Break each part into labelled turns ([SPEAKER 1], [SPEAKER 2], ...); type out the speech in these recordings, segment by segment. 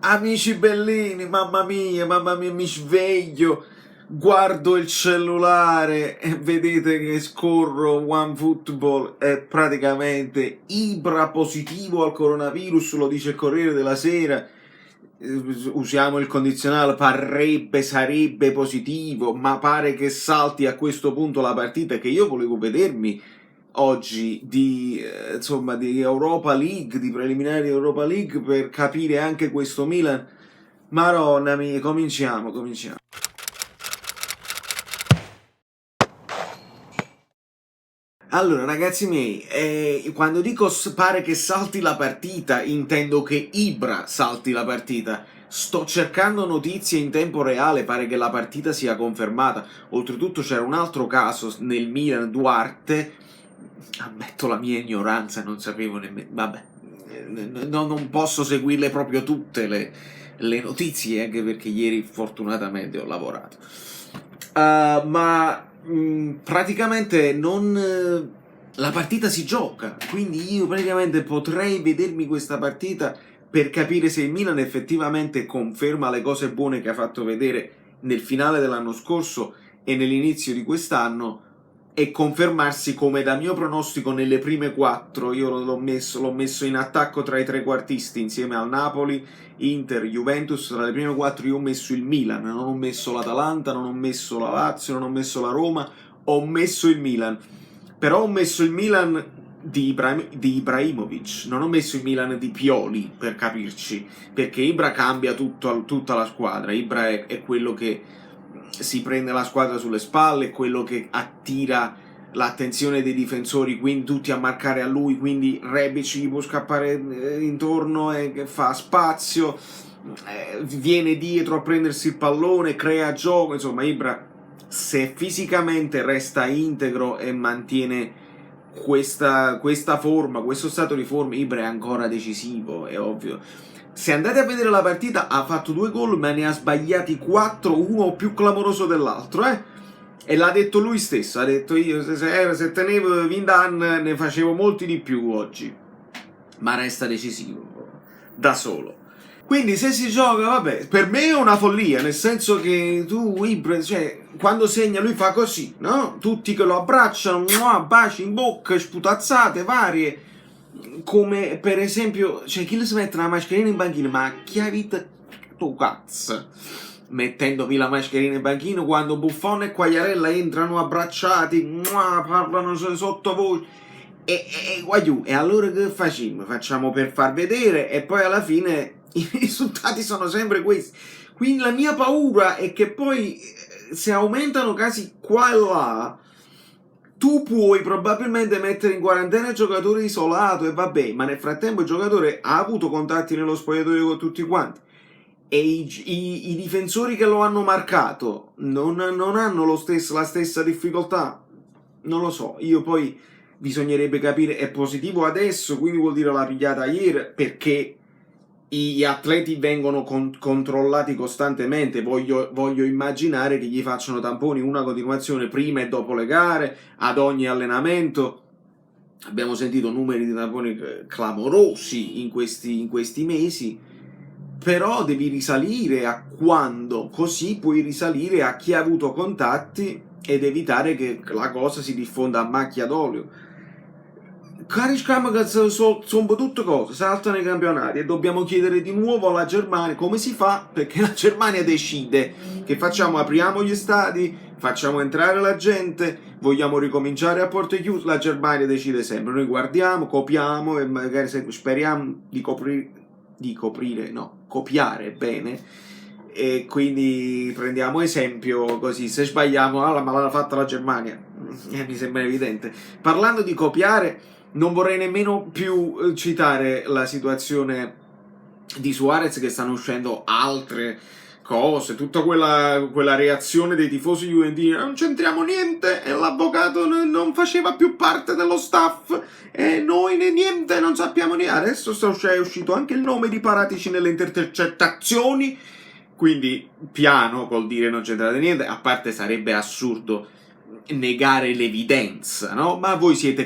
[SPEAKER 1] Amici bellini, mamma mia, mi sveglio, guardo il cellulare e vedete che scorro OneFootball è praticamente Ibra positivo al coronavirus, lo dice il Corriere della Sera. Usiamo il condizionale parrebbe, sarebbe positivo, ma pare che salti a questo punto la partita che io volevo vedermi oggi insomma, di Europa League, di preliminari Europa League, per capire anche questo Milan. Maronna mia, cominciamo. Allora, ragazzi miei, quando dico pare che salti la partita, intendo che Ibra salti la partita. Sto cercando notizie in tempo reale, pare che la partita sia confermata. Oltretutto c'era un altro caso nel Milan, Duarte. Ammetto la mia ignoranza, non sapevo nemmeno. Vabbè, non posso seguirle proprio tutte le notizie, anche perché ieri fortunatamente ho lavorato. Ma praticamente la partita si gioca, quindi io praticamente potrei vedermi questa partita per capire se il Milan effettivamente conferma le cose buone che ha fatto vedere nel finale dell'anno scorso e nell'inizio di quest'anno, e confermarsi come da mio pronostico nelle prime 4. Io l'ho messo in attacco tra i trequartisti insieme al Napoli, Inter, Juventus. Tra le prime 4 io ho messo il Milan, non ho messo l'Atalanta, non ho messo la Lazio, non ho messo la Roma, ho messo il Milan. Però ho messo il Milan di Ibrahimovic, non ho messo il Milan di Pioli, per capirci, perché Ibra cambia tutta la squadra. Ibra è quello che si prende la squadra sulle spalle, è quello che attira l'attenzione dei difensori, quindi tutti a marcare a lui, quindi Rebic gli può scappare intorno e fa spazio, viene dietro a prendersi il pallone, crea gioco. Insomma, Ibra, se fisicamente resta integro e mantiene questa forma, questo stato di forma, Ibra è ancora decisivo, è ovvio. Se andate a vedere la partita, ha fatto 2 gol, ma ne ha sbagliati 4, uno più clamoroso dell'altro, E l'ha detto lui stesso, ha detto: io se tenevo Vindan ne facevo molti di più oggi. Ma resta decisivo, da solo. Quindi se si gioca, vabbè, per me è una follia, nel senso che tu, Ibra, cioè, quando segna lui fa così, no? Tutti che lo abbracciano, baci in bocca, sputazzate varie, come per esempio, cioè, chi si mette la mascherina in banchina, ma chi ha vita tu cazzo? Mettendomi la mascherina in banchina quando Buffon e Quagliarella entrano abbracciati, parlano sottovoce. E allora che facciamo? Facciamo per far vedere e poi alla fine i risultati sono sempre questi. Quindi la mia paura è che poi se aumentano casi qua e là, tu puoi probabilmente mettere in quarantena il giocatore isolato e vabbè, ma nel frattempo il giocatore ha avuto contatti nello spogliatoio con tutti quanti. E i difensori che lo hanno marcato non hanno la stessa difficoltà. Non lo so, io poi bisognerebbe capire, è positivo adesso, quindi vuol dire la pigliata ieri, perché gli atleti vengono controllati costantemente. Voglio immaginare che gli facciano tamponi una continuazione prima e dopo le gare, ad ogni allenamento. Abbiamo sentito numeri di tamponi clamorosi in questi mesi, però devi risalire a quando, così puoi risalire a chi ha avuto contatti ed evitare che la cosa si diffonda a macchia d'olio. Carisciamo che sono tutte cose, saltano i campionati e dobbiamo chiedere di nuovo alla Germania come si fa, perché la Germania decide che facciamo, apriamo gli stadi, facciamo entrare la gente, vogliamo ricominciare a porte chiuse, la Germania decide sempre, noi guardiamo, copiamo e magari speriamo di copiare bene, e quindi prendiamo esempio, così se sbagliamo, ma l'ha fatta la Germania, mi sembra evidente. Parlando di copiare, non vorrei nemmeno più citare la situazione di Suarez, che stanno uscendo altre cose, tutta quella reazione dei tifosi juventini, non c'entriamo niente, e l'avvocato non faceva più parte dello staff, e noi niente, non sappiamo niente. Adesso è uscito anche il nome di Paratici nelle intercettazioni, quindi piano col dire non c'entrate niente. A parte, sarebbe assurdo negare l'evidenza, no? Ma voi siete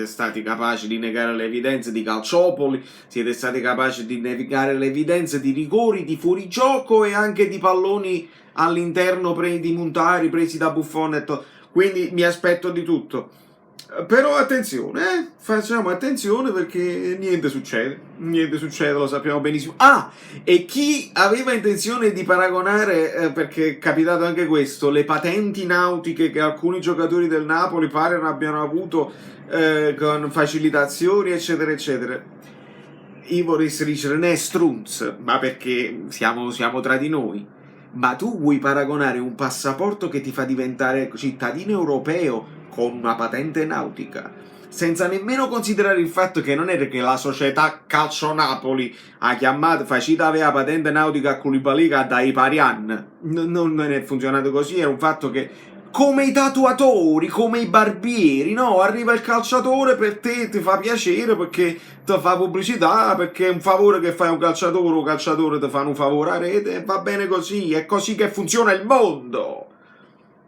[SPEAKER 1] stati capaci di negare le evidenze di Calciopoli, siete stati capaci di negare le evidenze di rigori, di fuorigioco e anche di palloni all'interno di Montari presi da Buffon quindi mi aspetto di tutto. Però attenzione, facciamo attenzione perché niente succede, lo sappiamo benissimo. Ah, e chi aveva intenzione di paragonare, perché è capitato anche questo, le patenti nautiche che alcuni giocatori del Napoli pare non abbiano avuto con facilitazioni, eccetera, eccetera. Io vorrei dire, ne è strunz, ma perché siamo tra di noi. Ma tu vuoi paragonare un passaporto che ti fa diventare cittadino europeo con una patente nautica, senza nemmeno considerare il fatto che non è che la società Calcio Napoli ha chiamato facita aveva patente nautica a Koulibaly dai Parian. Non è funzionato così, è un fatto che come i tatuatori, come i barbieri, no? Arriva il calciatore per te, ti fa piacere perché ti fa pubblicità, perché è un favore che fai a un calciatore ti fa un favore a rete, e va bene così, è così che funziona il mondo.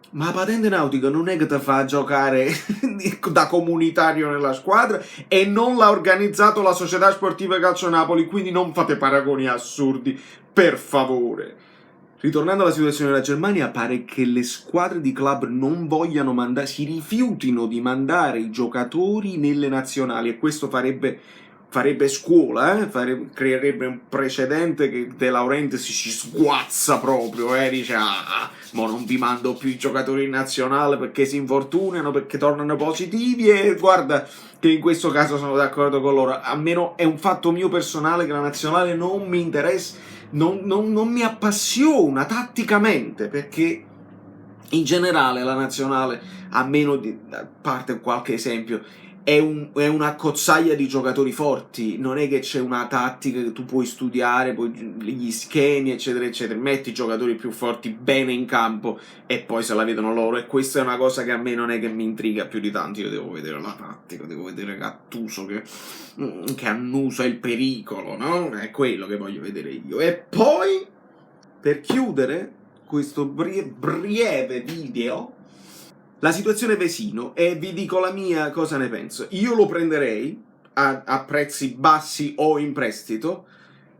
[SPEAKER 1] Ma la patente nautica non è che ti fa giocare da comunitario nella squadra e non l'ha organizzato la Società Sportiva Calcio Napoli, quindi non fate paragoni assurdi, per favore. Ritornando alla situazione della Germania, pare che le squadre di club non vogliano si rifiutino di mandare i giocatori nelle nazionali e questo farebbe scuola, creerebbe un precedente che De Laurentiis si sguazza proprio, dice mo non vi mando più i giocatori in nazionale perché si infortunano, perché tornano positivi e guarda che in questo caso sono d'accordo con loro, almeno è un fatto mio personale che la nazionale non mi interessa, non mi appassiona tatticamente, perché in generale la nazionale, a parte qualche esempio, è una cozzaia di giocatori forti, non è che c'è una tattica che tu puoi studiare, gli schemi, eccetera, eccetera, metti i giocatori più forti bene in campo e poi se la vedono loro, e questa è una cosa che a me non è che mi intriga più di tanto, io devo vedere la tattica, devo vedere Gattuso che annusa il pericolo, no? È quello che voglio vedere io. E poi, per chiudere questo breve video, la situazione Vesino, e vi dico la mia cosa ne penso. Io lo prenderei a prezzi bassi o in prestito,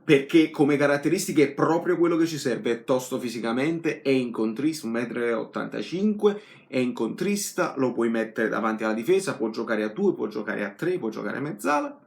[SPEAKER 1] perché come caratteristiche è proprio quello che ci serve, è tosto fisicamente, è incontrista, 1,85 m, è incontrista, lo puoi mettere davanti alla difesa, può giocare a 2, può giocare a 3, può giocare a mezzala,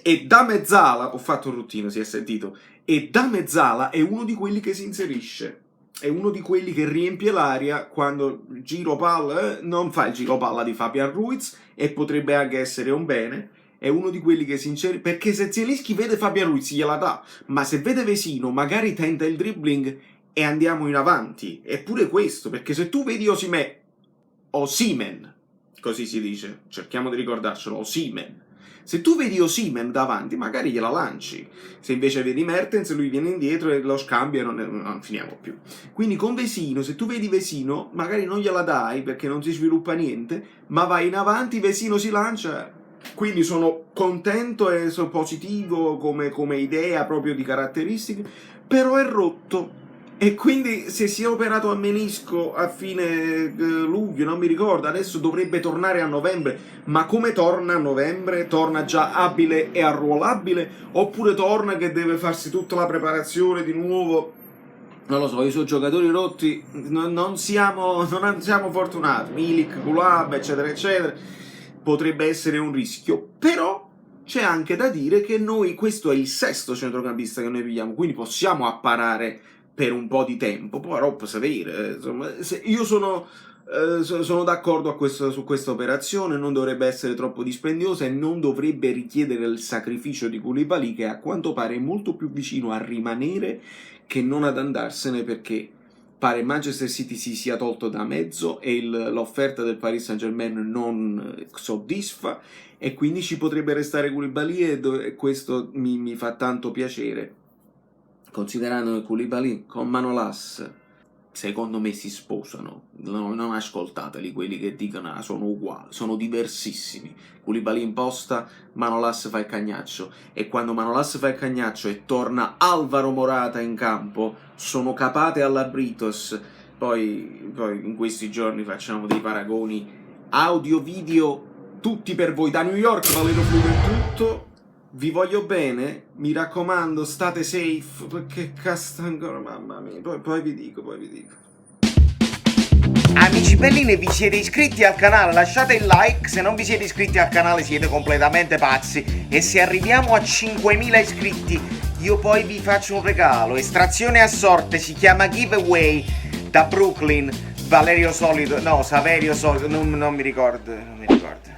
[SPEAKER 1] e da mezzala, ho fatto un ruttino, si è sentito, e da mezzala è uno di quelli che si inserisce. È uno di quelli che riempie l'aria quando giro palla, non fa il giro palla di Fabian Ruiz e potrebbe anche essere un bene, è uno di quelli che si inserisce, perché se Zielinski vede Fabian Ruiz gliela dà, ma se vede Vesino magari tenta il dribbling e andiamo in avanti, eppure questo, perché se tu vedi Osimhen, così si dice, cerchiamo di ricordarcelo, Osimhen, se tu vedi Osimhen davanti, magari gliela lanci. Se invece vedi Mertens, lui viene indietro e lo scambia e non finiamo più. Quindi con Vesino, se tu vedi Vesino, magari non gliela dai perché non si sviluppa niente, ma vai in avanti, Vesino si lancia. Quindi sono contento e sono positivo come idea proprio di caratteristiche, però è rotto. E quindi se si è operato a menisco a fine luglio, non mi ricordo, adesso dovrebbe tornare a novembre, ma come torna a novembre? Torna già abile e arruolabile? Oppure torna che deve farsi tutta la preparazione di nuovo? Non lo so, i suoi giocatori rotti non siamo fortunati, Milik, Gulab, eccetera, eccetera, potrebbe essere un rischio, però c'è anche da dire che questo è il sesto centrocampista che noi pigliamo, quindi possiamo apparare per un po' di tempo, però sapere, insomma, io sono d'accordo su questa operazione, non dovrebbe essere troppo dispendiosa e non dovrebbe richiedere il sacrificio di Koulibaly, che a quanto pare è molto più vicino a rimanere che non ad andarsene, perché pare Manchester City si sia tolto da mezzo e l'offerta del Paris Saint-Germain non soddisfa, e quindi ci potrebbe restare Koulibaly e questo mi fa tanto piacere, considerando che Koulibaly con Manolas secondo me si sposano. Non ascoltateli quelli che dicono sono uguali, sono diversissimi. Koulibaly imposta, Manolas fa il cagnaccio, e quando Manolas fa il cagnaccio e torna Alvaro Morata in campo, sono capate alla Britos, Poi in questi giorni facciamo dei paragoni audio, video, tutti per voi. Da New York, Valerio Flume è tutto. Vi voglio bene, mi raccomando, state safe, perché cazzo ancora, mamma mia. Poi vi dico.
[SPEAKER 2] Amici bellini, vi siete iscritti al canale? Lasciate il like, se non vi siete iscritti al canale siete completamente pazzi. E se arriviamo a 5.000 iscritti, io poi vi faccio un regalo. Estrazione a sorte, si chiama giveaway, da Brooklyn, Saverio Solido, non mi ricordo.